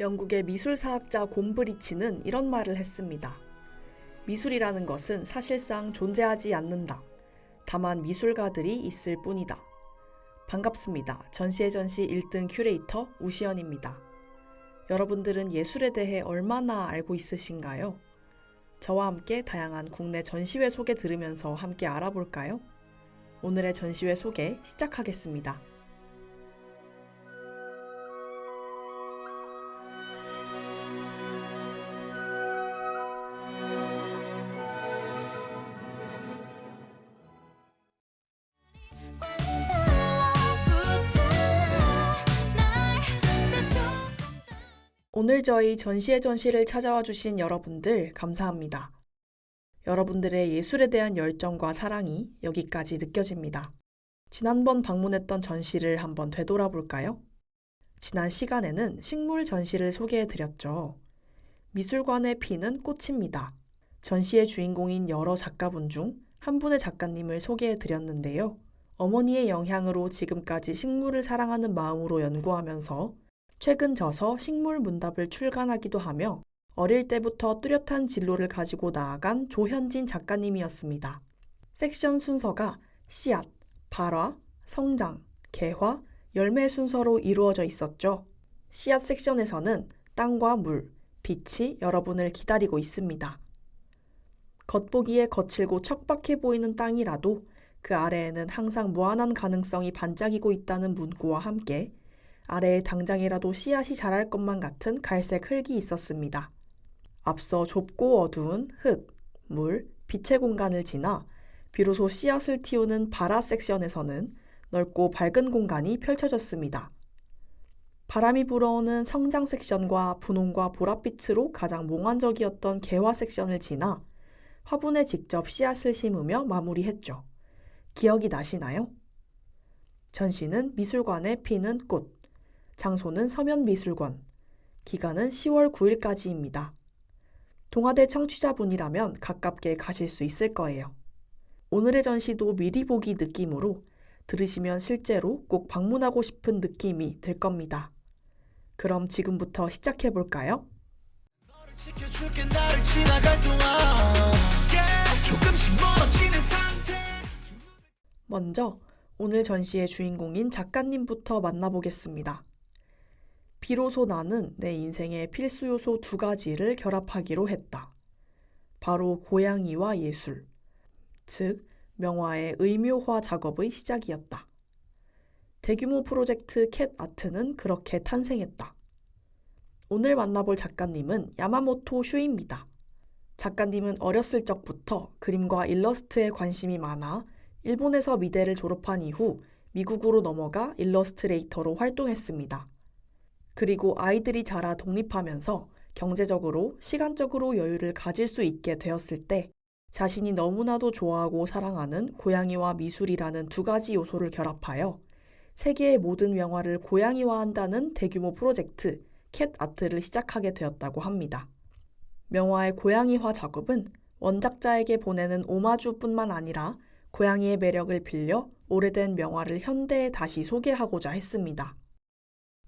영국의 미술사학자 곰브리치는 이런 말을 했습니다. 미술이라는 것은 사실상 존재하지 않는다. 다만 미술가들이 있을 뿐이다. 반갑습니다. 전시의 전시 1등 큐레이터 우시연입니다. 여러분들은 예술에 대해 얼마나 알고 있으신가요? 저와 함께 다양한 국내 전시회 소개 들으면서 함께 알아볼까요? 오늘의 전시회 소개 시작하겠습니다. 오늘 저희 전시의 전시를 찾아와 주신 여러분들 감사합니다. 여러분들의 예술에 대한 열정과 사랑이 여기까지 느껴집니다. 지난번 방문했던 전시를 한번 되돌아볼까요? 지난 시간에는 식물 전시를 소개해드렸죠. 미술관의 피는 꽃입니다. 전시의 주인공인 여러 작가분 중 한 분의 작가님을 소개해드렸는데요. 어머니의 영향으로 지금까지 식물을 사랑하는 마음으로 연구하면서 최근 저서 식물 문답을 출간하기도 하며 어릴 때부터 뚜렷한 진로를 가지고 나아간 조현진 작가님이었습니다. 섹션 순서가 씨앗, 발화, 성장, 개화, 열매 순서로 이루어져 있었죠. 씨앗 섹션에서는 땅과 물, 빛이 여러분을 기다리고 있습니다. 겉보기에 거칠고 척박해 보이는 땅이라도 그 아래에는 항상 무한한 가능성이 반짝이고 있다는 문구와 함께 아래에 당장이라도 씨앗이 자랄 것만 같은 갈색 흙이 있었습니다. 앞서 좁고 어두운 흙, 물, 빛의 공간을 지나 비로소 씨앗을 틔우는 발화 섹션에서는 넓고 밝은 공간이 펼쳐졌습니다. 바람이 불어오는 성장 섹션과 분홍과 보랏빛으로 가장 몽환적이었던 개화 섹션을 지나 화분에 직접 씨앗을 심으며 마무리했죠. 기억이 나시나요? 전시는 미술관에 피는 꽃, 장소는 서면미술관, 기간은 10월 9일까지입니다. 동아대 청취자분이라면 가깝게 가실 수 있을 거예요. 오늘의 전시도 미리 보기 느낌으로 들으시면 실제로 꼭 방문하고 싶은 느낌이 들 겁니다. 그럼 지금부터 시작해볼까요? 먼저 오늘 전시의 주인공인 작가님부터 만나보겠습니다. 비로소 나는 내 인생의 필수 요소 2가지를 결합하기로 했다. 바로 고양이와 예술, 즉 명화의 의묘화 작업의 시작이었다. 대규모 프로젝트 캣 아트는 그렇게 탄생했다. 오늘 만나볼 작가님은 야마모토 슈입니다. 작가님은 어렸을 적부터 그림과 일러스트에 관심이 많아 일본에서 미대를 졸업한 이후 미국으로 넘어가 일러스트레이터로 활동했습니다. 그리고 아이들이 자라 독립하면서 경제적으로, 시간적으로 여유를 가질 수 있게 되었을 때 자신이 너무나도 좋아하고 사랑하는 고양이와 미술이라는 2가지 요소를 결합하여 세계의 모든 명화를 고양이화한다는 대규모 프로젝트 캣 아트를 시작하게 되었다고 합니다. 명화의 고양이화 작업은 원작자에게 보내는 오마주뿐만 아니라 고양이의 매력을 빌려 오래된 명화를 현대에 다시 소개하고자 했습니다.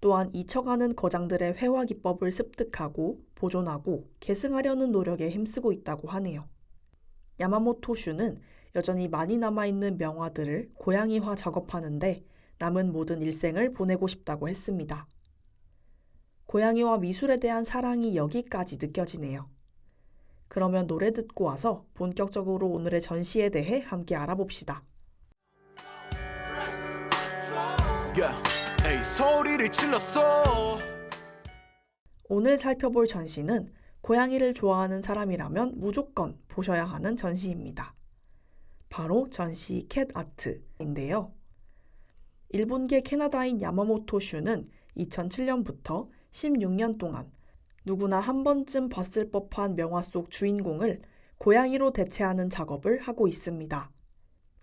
또한 잊혀가는 거장들의 회화 기법을 습득하고 보존하고 계승하려는 노력에 힘쓰고 있다고 하네요. 야마모토 슈는 여전히 많이 남아있는 명화들을 고양이화 작업하는데 남은 모든 일생을 보내고 싶다고 했습니다. 고양이와 미술에 대한 사랑이 여기까지 느껴지네요. 그러면 노래 듣고 와서 본격적으로 오늘의 전시에 대해 함께 알아봅시다. 소리를 질렀어. 오늘 살펴볼 전시는 고양이를 좋아하는 사람이라면 무조건 보셔야 하는 전시입니다. 바로 전시 캣 아트인데요. 일본계 캐나다인 야마모토 슈는 2007년부터 16년 동안 누구나 한 번쯤 봤을 법한 명화 속 주인공을 고양이로 대체하는 작업을 하고 있습니다.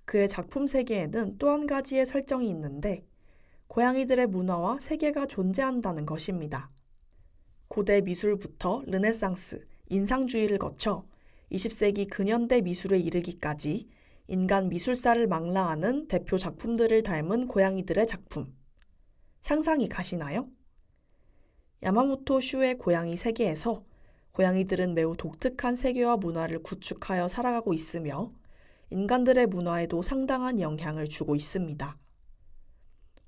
그의 작품 세계에는 또 한 가지의 설정이 있는데 고양이들의 문화와 세계가 존재한다는 것입니다. 고대 미술부터 르네상스, 인상주의를 거쳐 20세기 근현대 미술에 이르기까지 인간 미술사를 망라하는 대표 작품들을 닮은 고양이들의 작품. 상상이 가시나요? 야마모토 슈의 고양이 세계에서 고양이들은 매우 독특한 세계와 문화를 구축하여 살아가고 있으며 인간들의 문화에도 상당한 영향을 주고 있습니다.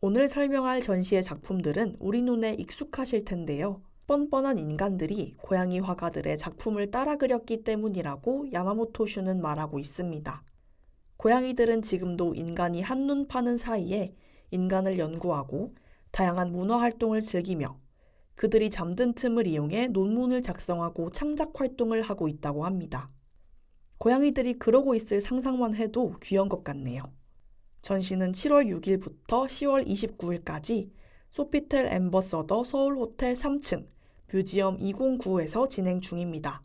오늘 설명할 전시의 작품들은 우리 눈에 익숙하실 텐데요. 뻔뻔한 인간들이 고양이 화가들의 작품을 따라 그렸기 때문이라고 야마모토 슈는 말하고 있습니다. 고양이들은 지금도 인간이 한눈 파는 사이에 인간을 연구하고 다양한 문화 활동을 즐기며 그들이 잠든 틈을 이용해 논문을 작성하고 창작 활동을 하고 있다고 합니다. 고양이들이 그러고 있을 상상만 해도 귀여운 것 같네요. 전시는 7월 6일부터 10월 29일까지 소피텔 엠버서더 서울호텔 3층 뮤지엄 209에서 진행 중입니다.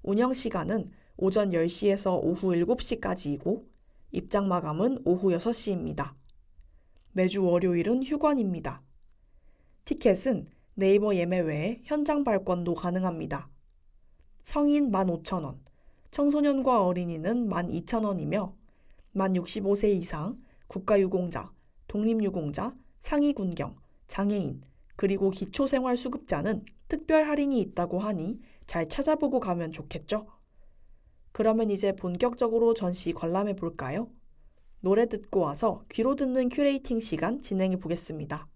운영 시간은 오전 10시에서 오후 7시까지이고 입장 마감은 오후 6시입니다. 매주 월요일은 휴관입니다. 티켓은 네이버 예매 외에 현장 발권도 가능합니다. 성인 15,000원, 청소년과 어린이는 12,000원이며 만 65세 이상, 국가유공자, 독립유공자, 상위군경, 장애인, 그리고 기초생활수급자는 특별 할인이 있다고 하니 잘 찾아보고 가면 좋겠죠? 그러면 이제 본격적으로 전시 관람해 볼까요? 노래 듣고 와서 귀로 듣는 큐레이팅 시간 진행해 보겠습니다.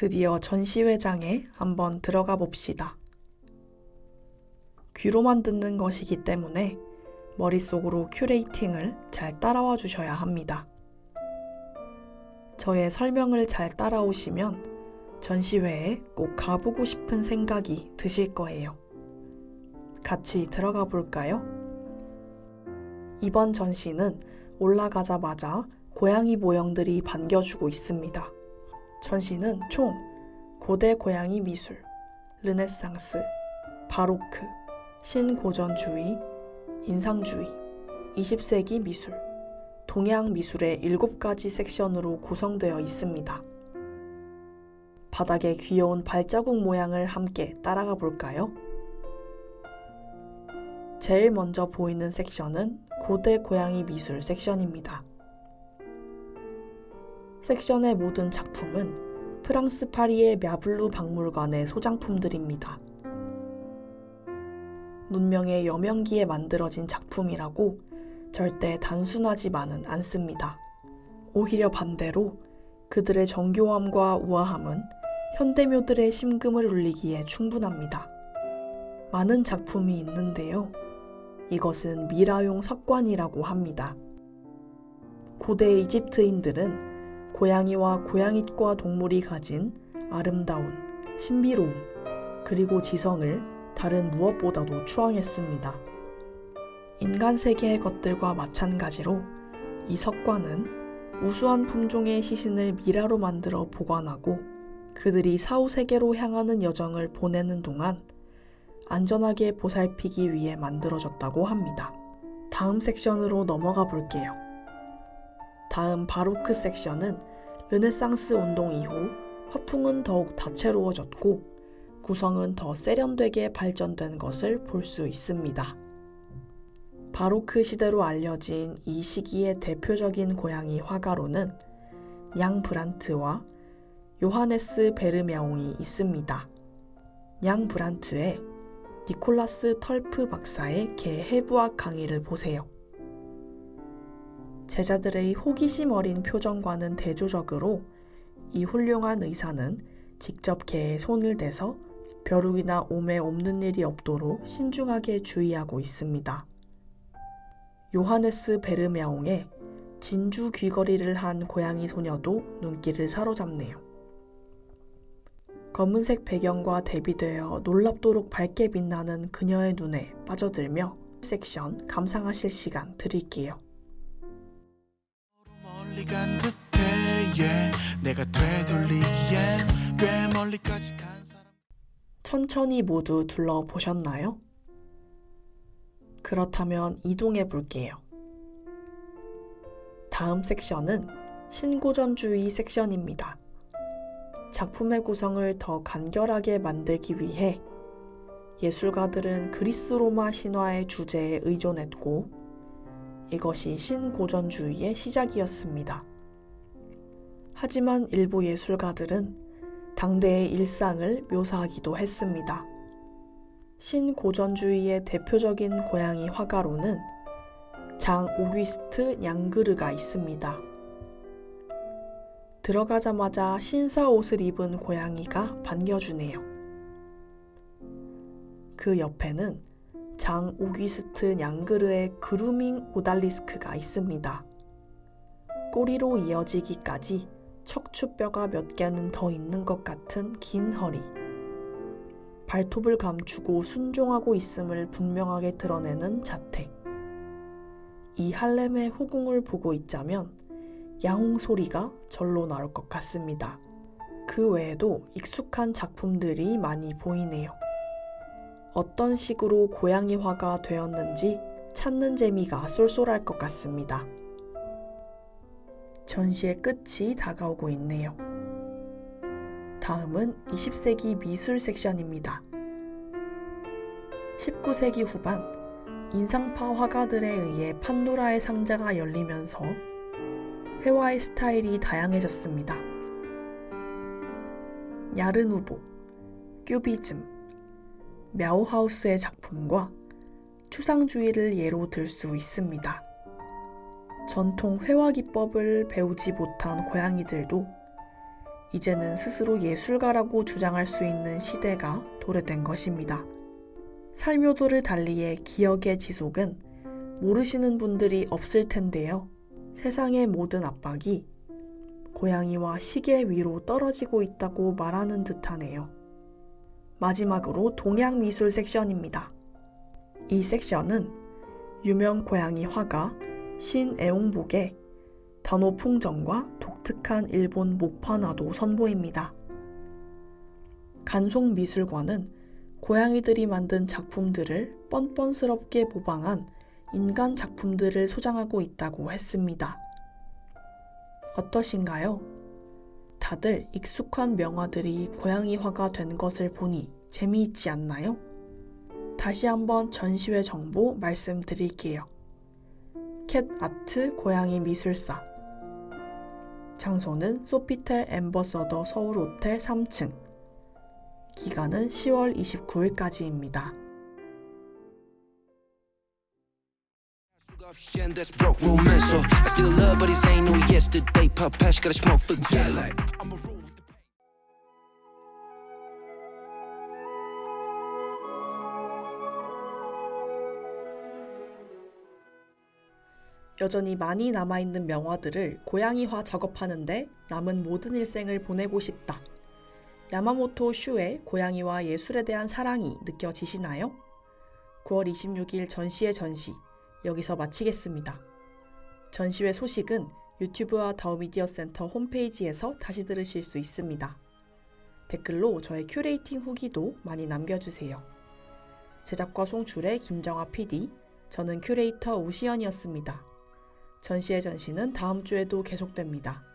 드디어 전시회장에 한번 들어가 봅시다. 귀로만 듣는 것이기 때문에 머릿속으로 큐레이팅을 잘 따라와 주셔야 합니다. 저의 설명을 잘 따라오시면 전시회에 꼭 가보고 싶은 생각이 드실 거예요. 같이 들어가 볼까요? 이번 전시는 올라가자마자 고양이 모형들이 반겨주고 있습니다. 전시는 총 고대 고양이 미술, 르네상스, 바로크, 신고전주의, 인상주의, 20세기 미술, 동양 미술의 7가지 섹션으로 구성되어 있습니다. 바닥에 귀여운 발자국 모양을 함께 따라가 볼까요? 제일 먼저 보이는 섹션은 고대 고양이 미술 섹션입니다. 섹션의 모든 작품은 프랑스 파리의 мя블루 박물관의 소장품들입니다. 문명의 여명기에 만들어진 작품이라고 절대 단순하지만은 않습니다. 오히려 반대로 그들의 정교함과 우아함은 현대묘들의 심금을 울리기에 충분합니다. 많은 작품이 있는데요. 이것은 미라용 석관이라고 합니다. 고대 이집트인들은 고양이와 고양이과 동물이 가진 아름다움, 신비로움, 그리고 지성을 다른 무엇보다도 추앙했습니다. 인간 세계의 것들과 마찬가지로 이 석관은 우수한 품종의 시신을 미라로 만들어 보관하고 그들이 사후세계로 향하는 여정을 보내는 동안 안전하게 보살피기 위해 만들어졌다고 합니다. 다음 섹션으로 넘어가 볼게요. 다음 바로크 섹션은 르네상스 운동 이후 화풍은 더욱 다채로워졌고 구성은 더 세련되게 발전된 것을 볼 수 있습니다. 바로크 시대로 알려진 이 시기의 대표적인 고양이 화가로는 양 브란트와 요하네스 베르메옹이 있습니다. 양 브란트의 니콜라스 털프 박사의 개 해부학 강의를 보세요. 제자들의 호기심 어린 표정과는 대조적으로 이 훌륭한 의사는 직접 개에 손을 대서 벼룩이나 옴에 옮는 일이 없도록 신중하게 주의하고 있습니다. 요하네스 베르메옹의 진주 귀걸이를 한 고양이 소녀도 눈길을 사로잡네요. 검은색 배경과 대비되어 놀랍도록 밝게 빛나는 그녀의 눈에 빠져들며 섹션 감상하실 시간 드릴게요. 멀리 간 듯해, 내가 되돌리기엔 꽤 멀리까지 간 사람. 천천히 모두 둘러보셨나요? 그렇다면 이동해 볼게요. 다음 섹션은 신고전주의 섹션입니다. 작품의 구성을 더 간결하게 만들기 위해 예술가들은 그리스 로마 신화의 주제에 의존했고 이것이 신고전주의의 시작이었습니다. 하지만 일부 예술가들은 당대의 일상을 묘사하기도 했습니다. 신고전주의의 대표적인 고양이 화가로는 장 오귀스트 냥그르가 있습니다. 들어가자마자 신사 옷을 입은 고양이가 반겨주네요. 그 옆에는 장 오귀스트 냥그르의 그루밍 오달리스크가 있습니다. 꼬리로 이어지기까지 척추뼈가 몇 개는 더 있는 것 같은 긴 허리. 발톱을 감추고 순종하고 있음을 분명하게 드러내는 자태. 이 할렘의 후궁을 보고 있자면 야옹 소리가 절로 나올 것 같습니다. 그 외에도 익숙한 작품들이 많이 보이네요. 어떤 식으로 고양이화가 되었는지 찾는 재미가 쏠쏠할 것 같습니다. 전시의 끝이 다가오고 있네요. 다음은 20세기 미술 섹션입니다. 19세기 후반 인상파 화가들에 의해 판도라의 상자가 열리면서 회화의 스타일이 다양해졌습니다. 야르누보, 큐비즘, мя우하우스의 작품과 추상주의를 예로 들 수 있습니다. 전통 회화 기법을 배우지 못한 고양이들도 이제는 스스로 예술가라고 주장할 수 있는 시대가 도래된 것입니다. 살묘도를 달리의 기억의 지속은 모르시는 분들이 없을 텐데요. 세상의 모든 압박이 고양이와 시계 위로 떨어지고 있다고 말하는 듯하네요. 마지막으로 동양미술 섹션입니다. 이 섹션은 유명 고양이 화가 신애옹복의 단오풍정과 독특한 일본 목판화도 선보입니다. 간송미술관은 고양이들이 만든 작품들을 뻔뻔스럽게 모방한 인간 작품들을 소장하고 있다고 했습니다. 어떠신가요? 다들 익숙한 명화들이 고양이화가 된 것을 보니 재미있지 않나요? 다시 한번 전시회 정보 말씀드릴게요. 캣아트 고양이 미술사. 장소는 소피텔 엠버서더 서울호텔 3층. 기간은 10월 29일까지입니다. 여전히 많이 남아있는 명화들을 고양이화 작업하는데 남은 모든 일생을 보내고 싶다. 야마모토 슈의 고양이와 예술에 대한 사랑이 느껴지시나요? 9월 26일 전시의 전시, 여기서 마치겠습니다. 전시회 소식은 유튜브와 다우미디어 센터 홈페이지에서 다시 들으실 수 있습니다. 댓글로 저의 큐레이팅 후기도 많이 남겨주세요. 제작과 송출의 김정아 PD, 저는 큐레이터 우시연이었습니다. 전시의 전시는 다음 주에도 계속됩니다.